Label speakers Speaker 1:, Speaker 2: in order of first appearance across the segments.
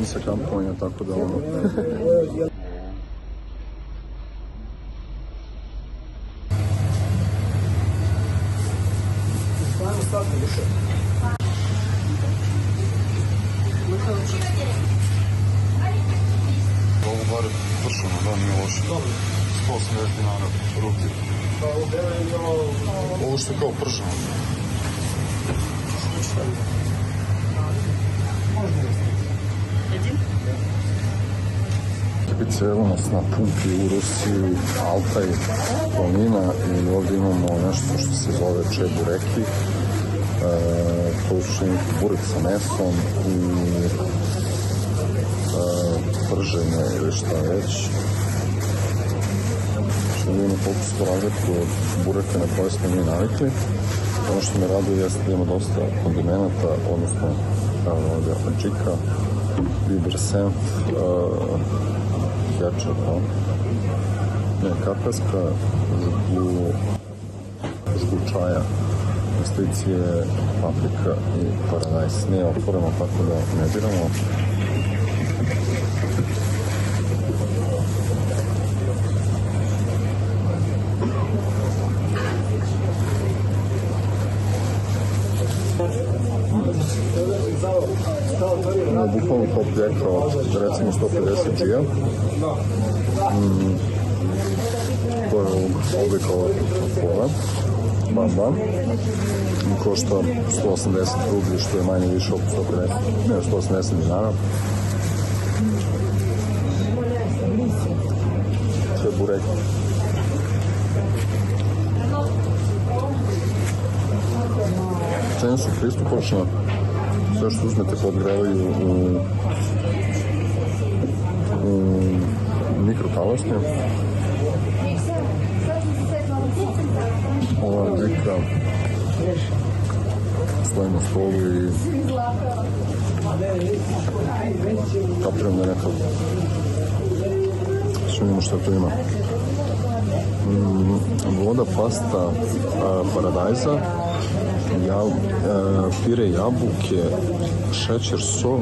Speaker 1: sa kampovanja, tako da ono... Ovo bar pršano, da, nije loše. 180 dinara, ruti. Ovo što je kao prženo. Evo nas na pumpi u Rusiji, Altaj, planina, i ovdje imamo nešto što se zove čebureki. To su neki burek sa mesom i prženje ili šta već. Što vidimo koliko se to razlikuje od bureka na koje smo mi navikli. Ono što me raduje jeste da ima dosta kondimenata, odnosno ovdje adžika, biber senf, kečap, kapeska, žgu čaja, investicije, paprika i paradajz. Nije otvoreno, tako da ne diramo. Bukvalno to pljekao, recimo 150 džija. To je ovog oblika ovog pola. Bam bam. Košta 180 rublji, što je manje više oko 180 dinara. To je burek. Cene su pristupačne. Sve što uzmete podgrevaju u mikrotalasnje. Ova džika stoji na stolu i kapiram da je neka. Što vidimo što to ima. Voda, pasta, paradajza, pire jabuke, šećer, sol,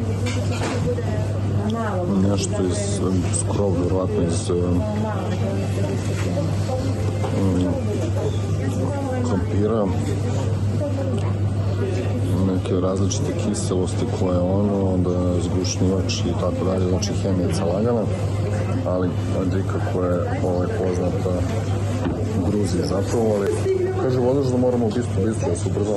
Speaker 1: nešto iz skrov, vjerojatno iz krompira, neke različite kiselosti koje onda zgušnjivač i tako dalje, znači hemijica lagana, ali adžika koja je poznata u Gruziji zapravo, ali kaže vodaš da moramo bistro, da se ubrzamo.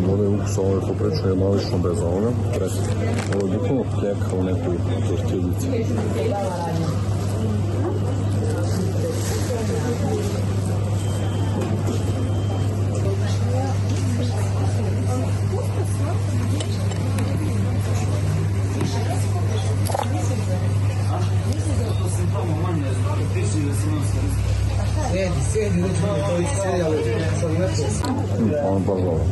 Speaker 1: Voda je ukus, ovo je poprično jednolično bez ovoga. Ovo je bukvalno pljeka u nekoj tortiljici.
Speaker 2: Sjedi, nećemo to iscijeli, sad nešto.
Speaker 1: Ono baš dobro.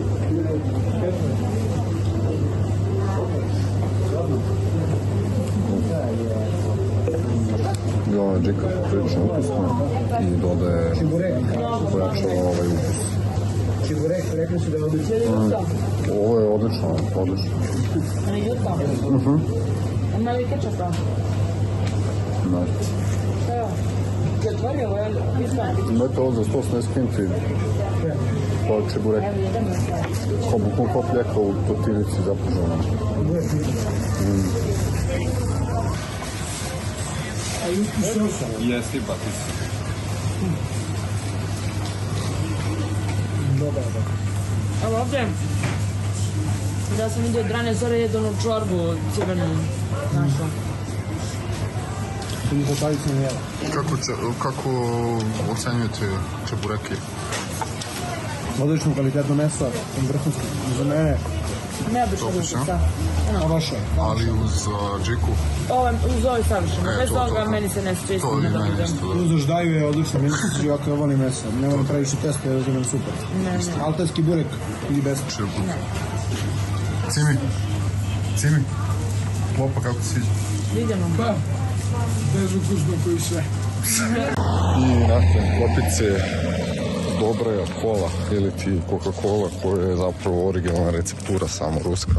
Speaker 1: I ova džika prilično ukusna i dodaje pojačava ovaj ukus.
Speaker 2: Čiburek, rekli su da je odlično.
Speaker 1: Ovo je odlično, odlično.
Speaker 3: Ima li kečapa?
Speaker 1: Znači. Imate ovo za 180 kinti, pa čeburek. Bukvalno kao pljeka u tortiljici zapružena.
Speaker 4: Jesti batis.
Speaker 3: Evo ovdje, da sam vidio Drane Zore jedu onu čorbu crvenu našla.
Speaker 1: Kako ocenjujete čebureki?
Speaker 2: Odlično kvalitetno meso, vrhunski. Za mene
Speaker 3: Neobično ukusa.
Speaker 1: Ali uz džiku?
Speaker 3: Uz ovaj savršeno. Bez ovoga meni se ne sviđa isto da budem.
Speaker 2: Uz ždaju je odlično, meni se sviđa ako je volim meso. Ne moram previše testa, jer je super. Altajski burek ili bez.
Speaker 1: Cimi, klopa kako ti sviđa?
Speaker 3: Vidimo.
Speaker 2: Pa, bez ukusno koji sve.
Speaker 1: I nakon klopice dobra je kola ili ti Coca-Cola koja je zapravo originalna receptura samo ruska.